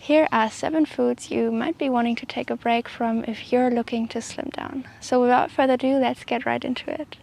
Here are 7 foods you might be wanting to take a break from if you're looking to slim down. So without further ado, let's get right into it.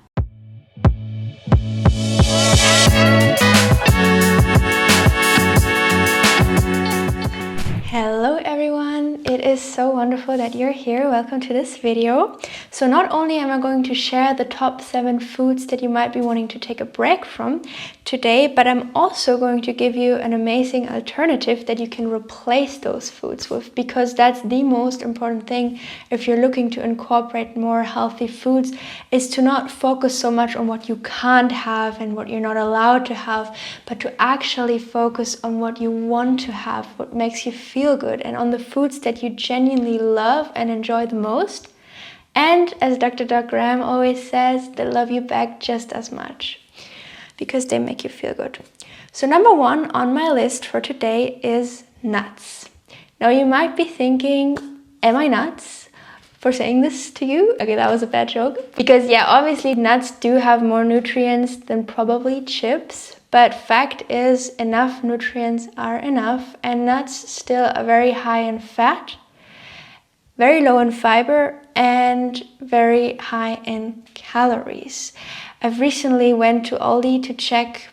Hello everyone, it is so wonderful that you're here. Welcome to this video. So not only am I going to share the top 7 foods that you might be wanting to take a break from today, but I'm also going to give you an amazing alternative that you can replace those foods with, because that's the most important thing if you're looking to incorporate more healthy foods, is to not focus so much on what you can't have and what you're not allowed to have, but to actually focus on what you want to have, what makes you feel good, and on the foods that you genuinely love and enjoy the most. And as Dr. Doug Graham always says, they love you back just as much because they make you feel good. So number 1 on my list for today is nuts. Now you might be thinking, am I nuts for saying this to you? Okay, that was a bad joke. Because yeah, obviously nuts do have more nutrients than probably chips. But fact is, enough nutrients are enough, and nuts still are very high in fat, very low in fiber, and very high in calories. I've recently went to Aldi to check,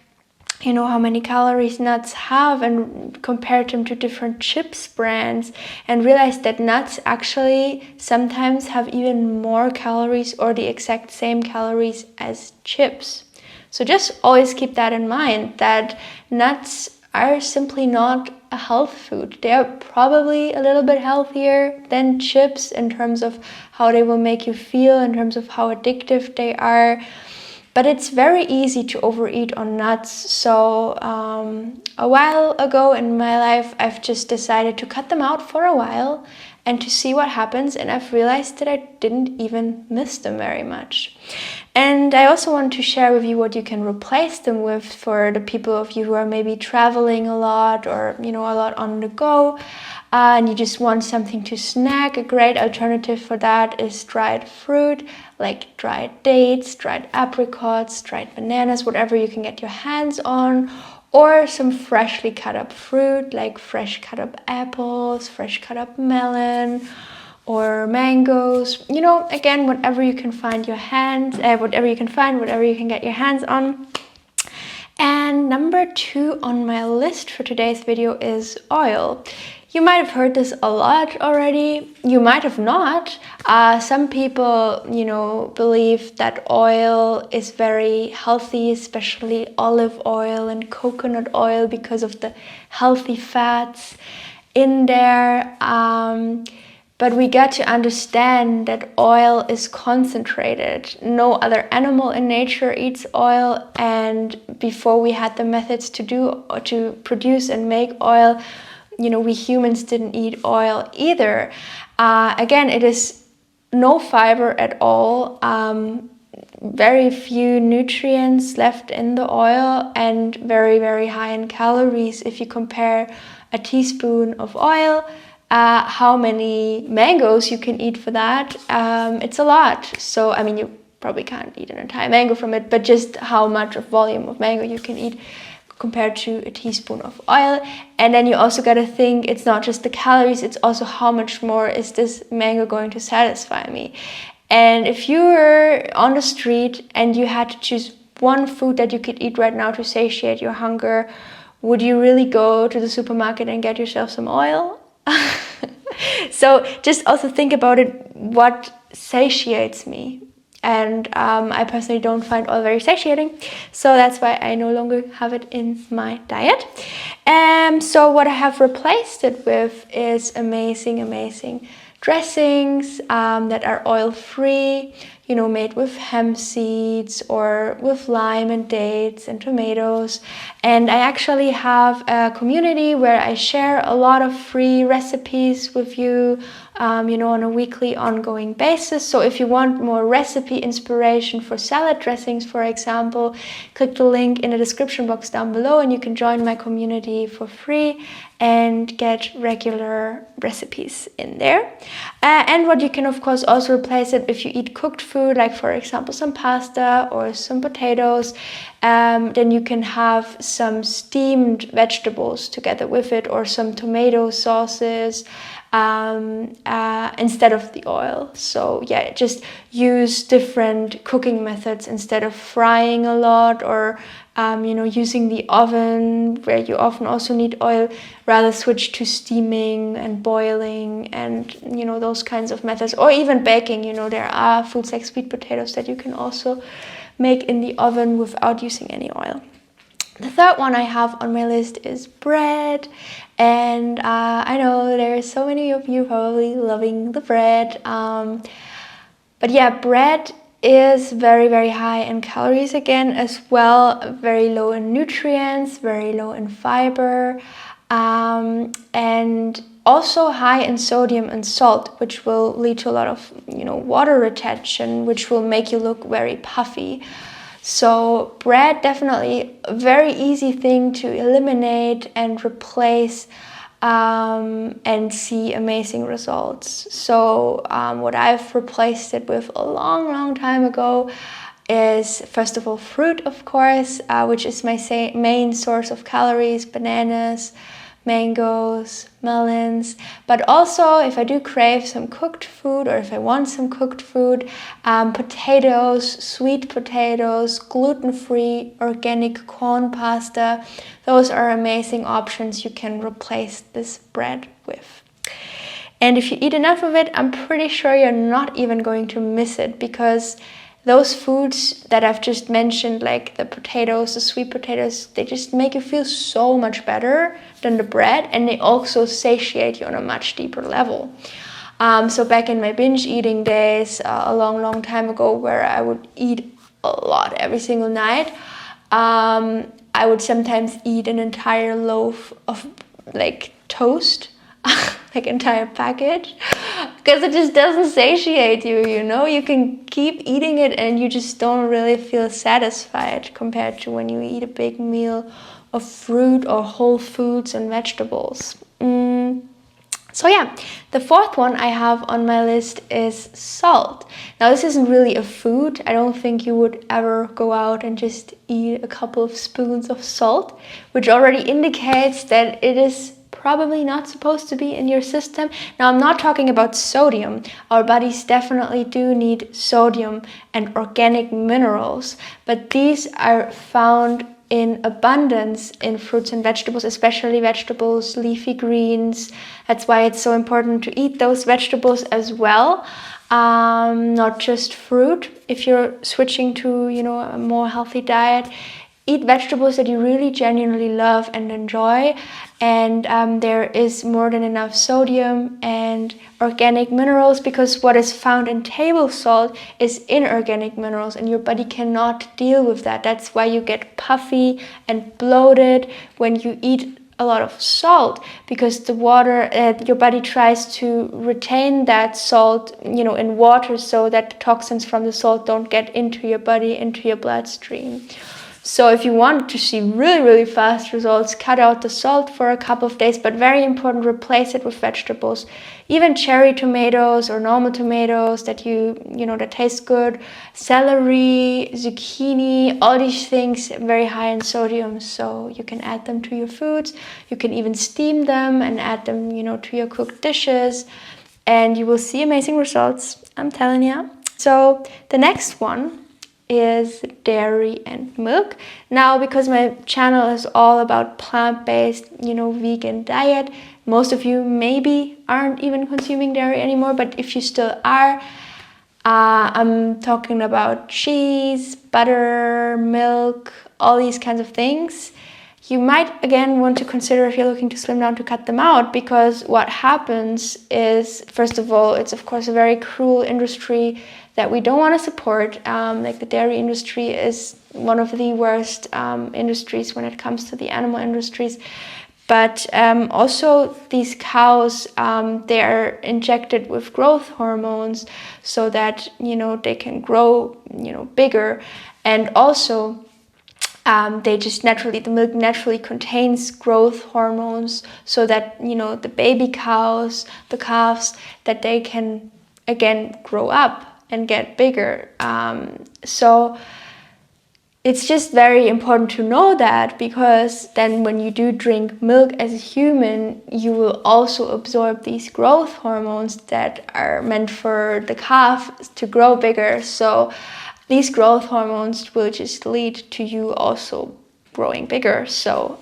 how many calories nuts have and compared them to different chips brands, and realized that nuts actually sometimes have even more calories or the exact same calories as chips. So just always keep that in mind, that nuts are simply not a health food. They are probably a little bit healthier than chips in terms of how they will make you feel, in terms of how addictive they are. But it's very easy to overeat on nuts. So a while ago in my life, I've just decided to cut them out for a while and to see what happens. And I've realized that I didn't even miss them very much. And I also want to share with you what you can replace them with for the people of you who are maybe traveling a lot or, a lot on the go. And you just want something to snack. A great alternative for that is dried fruit, like dried dates, dried apricots, dried bananas, whatever you can get your hands on. Or some freshly cut up fruit, like fresh cut up apples, fresh cut up melon, or mangoes. Again, whatever you can find whatever you can get your hands on. And number 2 on my list for today's video is oil. You might have heard this a lot already. You might have not. Some people, believe that oil is very healthy, especially olive oil and coconut oil, because of the healthy fats in there. But we got to understand that oil is concentrated. No other animal in nature eats oil. And before we had the methods to produce and make oil, we humans didn't eat oil either. Again, it is no fiber at all, very few nutrients left in the oil, and very, very high in calories. If you compare a teaspoon of oil, how many mangoes you can eat for that, it's a lot. So, you probably can't eat an entire mango from it, but just how much of volume of mango you can eat compared to a teaspoon of oil. And then you also got to think, it's not just the calories, it's also how much more is this mango going to satisfy me. And if you were on the street and you had to choose one food that you could eat right now to satiate your hunger, would you really go to the supermarket and get yourself some oil? So just also think about it, what satiates me. And I personally don't find oil very satiating, so that's why I no longer have it in my diet. So what I have replaced it with is amazing dressings that are oil-free, made with hemp seeds or with lime and dates and tomatoes. And I actually have a community where I share a lot of free recipes with you, on a weekly ongoing basis. So if you want more recipe inspiration for salad dressings, for example, click the link in the description box down below and you can join my community for free and get regular recipes in there. And what you can of course also replace it if you eat cooked food food, like for example some pasta or some potatoes, then you can have some steamed vegetables together with it, or some tomato sauces instead of the oil. So yeah, just use different cooking methods instead of frying a lot, or using the oven where you often also need oil. Rather switch to steaming and boiling and those kinds of methods, or even baking. There are foods like sweet potatoes that you can also make in the oven without using any oil. The third one I have on my list is bread, and I know there are so many of you probably loving the bread, but yeah, bread is very, very high in calories again, as well very low in nutrients, very low in fiber, and also high in sodium and salt, which will lead to a lot of water retention, which will make you look very puffy. So bread, definitely a very easy thing to eliminate and replace, and see amazing results. So what I've replaced it with a long time ago is, first of all, fruit, of course, which is my main source of calories: bananas, mangoes, melons. But also, if I do crave some cooked food, or if I want some cooked food, potatoes, sweet potatoes, gluten-free, organic corn pasta, those are amazing options you can replace this bread with. And if you eat enough of it, I'm pretty sure you're not even going to miss it, because those foods that I've just mentioned, like the potatoes, the sweet potatoes, they just make you feel so much better than the bread, and they also satiate you on a much deeper level. So back in my binge eating days, a long time ago, where I would eat a lot every single night, I would sometimes eat an entire loaf of like toast, like entire package, because it just doesn't satiate you. You can keep eating it and you just don't really feel satisfied compared to when you eat a big meal of fruit or whole foods and vegetables. So yeah, the fourth one I have on my list is salt. Now, this isn't really a food. I don't think you would ever go out and just eat a couple of spoons of salt, which already indicates that it is probably not supposed to be in your system. Now, I'm not talking about sodium. Our bodies definitely do need sodium and organic minerals, but these are found in abundance in fruits and vegetables, especially vegetables, leafy greens. That's why it's so important to eat those vegetables as well, not just fruit. If you're switching to a more healthy diet, eat vegetables that you really genuinely love and enjoy, and there is more than enough sodium and organic minerals, because what is found in table salt is inorganic minerals, and your body cannot deal with that. That's why you get puffy and bloated when you eat a lot of salt, because the water, your body tries to retain that salt in water, so that the toxins from the salt don't get into your body, into your bloodstream. So if you want to see really, really fast results, cut out the salt for a couple of days, but very important, replace it with vegetables, even cherry tomatoes or normal tomatoes that that taste good, celery, zucchini, all these things very high in sodium, so you can add them to your foods. You can even steam them and add them, to your cooked dishes, and you will see amazing results, I'm telling you. So the next one is dairy and milk. Now, because my channel is all about plant-based, vegan diet, most of you maybe aren't even consuming dairy anymore, but if you still are, I'm talking about cheese, butter, milk, all these kinds of things. You might again want to consider, if you're looking to slim down, to cut them out, because what happens is, first of all, it's of course a very cruel industry that we don't want to support. Like the dairy industry is one of the worst industries when it comes to the animal industries. But also these cows, they are injected with growth hormones so that, they can grow, bigger. And also the milk naturally contains growth hormones so that, the baby cows, the calves, that they can again grow up and get bigger. So it's just very important to know that, because then when you do drink milk as a human, you will also absorb these growth hormones that are meant for the calf to grow bigger. So these growth hormones will just lead to you also growing bigger. So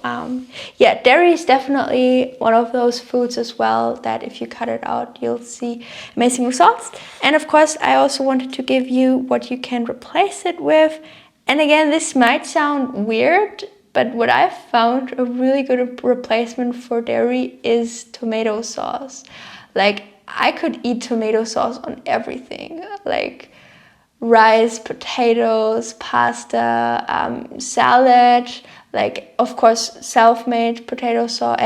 yeah, dairy is definitely one of those foods as well that if you cut it out, you'll see amazing results. And of course, I also wanted to give you what you can replace it with. And again, this might sound weird, but what I've found a really good replacement for dairy is tomato sauce. Like, I could eat tomato sauce on everything, like rice, potatoes, pasta, salad, like of course self-made tomato sauce.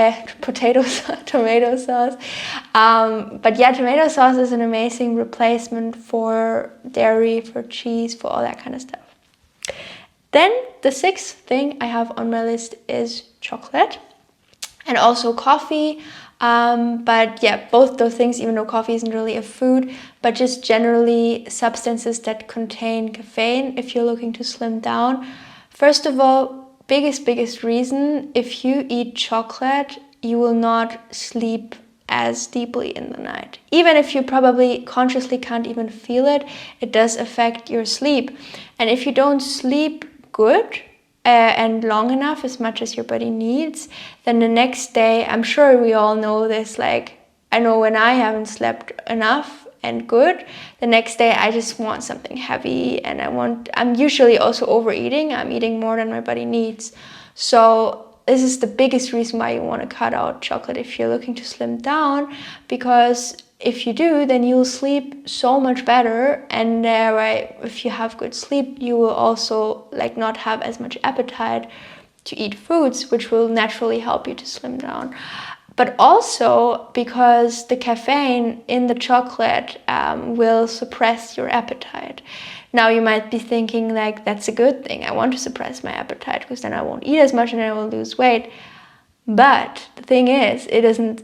But yeah, tomato sauce is an amazing replacement for dairy, for cheese, for all that kind of stuff. Then the sixth thing I have on my list is chocolate and also coffee. But yeah, both those things, even though coffee isn't really a food, but just generally substances that contain caffeine if you're looking to slim down. First of all, biggest reason, if you eat chocolate, you will not sleep as deeply in the night. Even if you probably consciously can't even feel it, it does affect your sleep. And if you don't sleep good and long enough, as much as your body needs, then the next day, I'm sure we all know this, like I know when I haven't slept enough and good, the next day I just want something heavy, and I'm usually also overeating. I'm eating more than my body needs. So this is the biggest reason why you want to cut out chocolate if you're looking to slim down, because if you do, then you'll sleep so much better, and if you have good sleep, you will also like not have as much appetite to eat foods, which will naturally help you to slim down. But also because the caffeine in the chocolate will suppress your appetite. Now you might be thinking like, that's a good thing. I want to suppress my appetite because then I won't eat as much and I will lose weight. But the thing is, it doesn't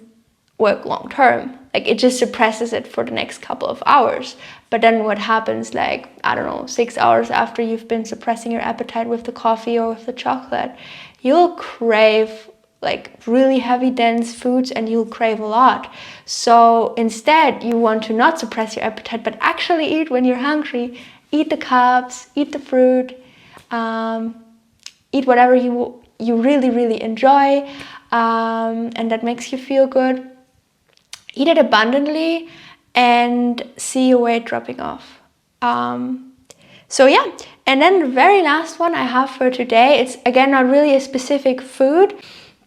work long term. Like, it just suppresses it for the next couple of hours. But then what happens, like, I don't know, 6 hours after you've been suppressing your appetite with the coffee or with the chocolate, you'll crave like really heavy, dense foods, and you'll crave a lot. So instead, you want to not suppress your appetite, but actually eat when you're hungry. Eat the carbs, eat the fruit, eat whatever you really enjoy, and that makes you feel good. Eat it abundantly and see your weight dropping off. So yeah, and then the very last one I have for today, it's again not really a specific food,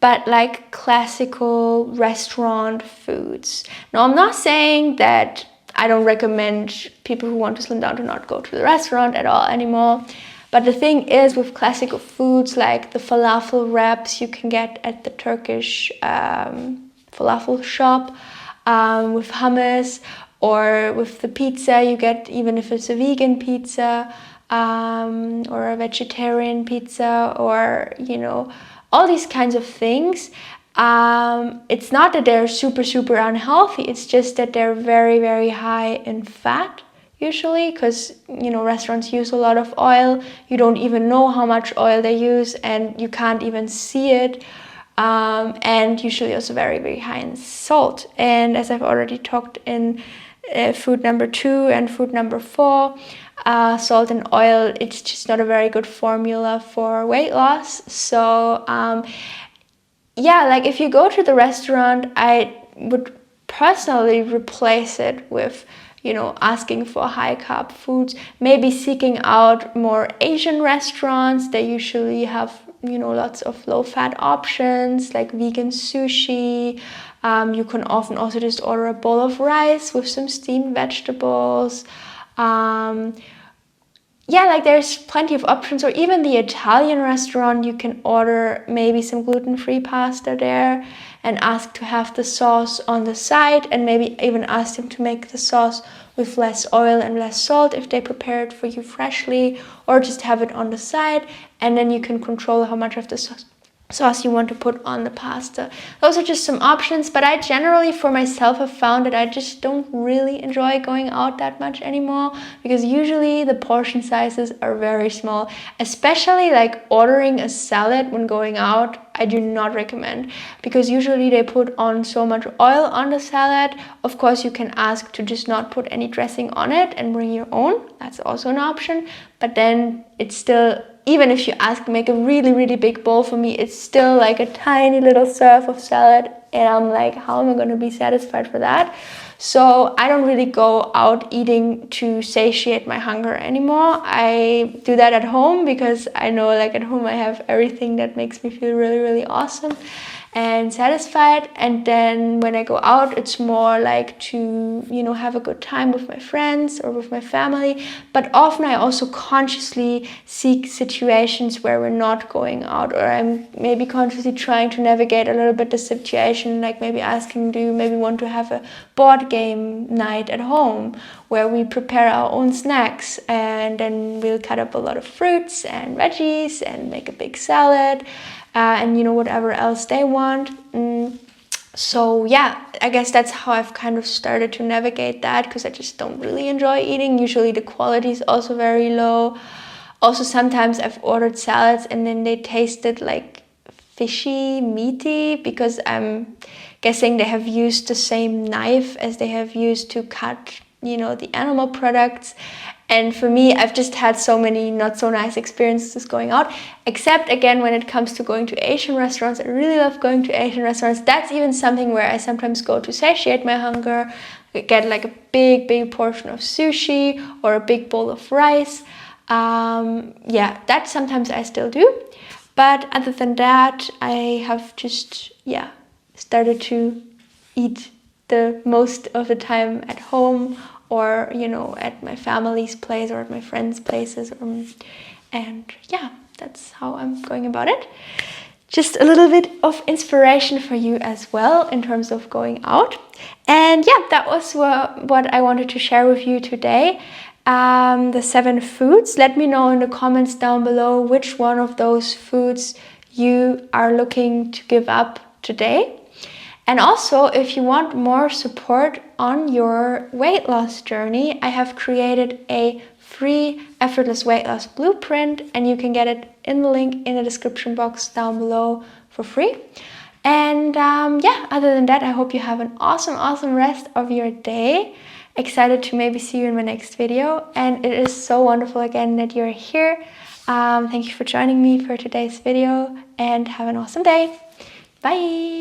but like classical restaurant foods. Now, I'm not saying that I don't recommend people who want to slim down to not go to the restaurant at all anymore. But the thing is, with classical foods like the falafel wraps you can get at the Turkish falafel shop, with hummus, or with the pizza you get, even if it's a vegan pizza, or a vegetarian pizza, or, you know, all these kinds of things. It's not that they're super unhealthy, it's just that they're very high in fat usually, because, you know, restaurants use a lot of oil. You don't even know how much oil they use, and you can't even see it. And usually also very high in salt. And as I've already talked in food number 2 and food number 4, salt and oil, it's just not a very good formula for weight loss. So yeah, like if you go to the restaurant, I would personally replace it with, you know, asking for high carb foods, maybe seeking out more Asian restaurants. They usually have, you know, lots of low fat options like vegan sushi. You can often also just order a bowl of rice with some steamed vegetables. Yeah, like there's plenty of options. Or even the Italian restaurant, you can order maybe some gluten-free pasta there and ask to have the sauce on the side, and maybe even ask them to make the sauce with less oil and less salt if they prepare it for you freshly, or just have it on the side, and then you can control how much of the sauce sauce you want to put on the pasta. Those are just some options, but I generally for myself have found that I just don't really enjoy going out that much anymore, because usually the portion sizes are very small, especially like ordering a salad when going out. I do not recommend, because usually they put on so much oil on the salad. Of course, you can ask to just not put any dressing on it and bring your own. That's also an option, but then it's still, even if you ask to make a really, really big bowl, for me, it's still like a tiny little serve of salad. And I'm like, how am I going to be satisfied for that? So I don't really go out eating to satiate my hunger anymore. I do that at home because I know like at home I have everything that makes me feel really, really awesome and satisfied. And then when I go out, it's more like to, you know, have a good time with my friends or with my family. But often I also consciously seek situations where we're not going out, or I'm maybe consciously trying to navigate a little bit the situation, like maybe asking, do you maybe want to have a board game night at home where we prepare our own snacks, and then we'll cut up a lot of fruits and veggies and make a big salad. And you know, whatever else they want. So yeah, I guess that's how I've kind of started to navigate that, because I just don't really enjoy eating. Usually the quality is also very low. Also, sometimes I've ordered salads and then they tasted like fishy, meaty, because I'm guessing they have used the same knife as they have used to cut, you know, the animal products. And for me, I've just had so many not so nice experiences going out, except again, when it comes to going to Asian restaurants. I really love going to Asian restaurants. That's even something where I sometimes go to satiate my hunger, get like a big portion of sushi or a big bowl of rice. Yeah, that sometimes I still do. But other than that, I have just, yeah, started to eat the most of the time at home, or, you know, at my family's place or at my friends' places. And yeah, that's how I'm going about it. Just a little bit of inspiration for you as well in terms of going out. And yeah, that was what I wanted to share with you today. The 7 foods. Let me know in the comments down below which one of those foods you are looking to give up today. And also, if you want more support on your weight loss journey, I have created a free Effortless Weight Loss Blueprint, and you can get it in the link in the description box down below for free. And yeah, other than that, I hope you have an awesome rest of your day. Excited to maybe see you in my next video. And it is so wonderful again that you're here. Thank you for joining me for today's video, and have an awesome day. Bye!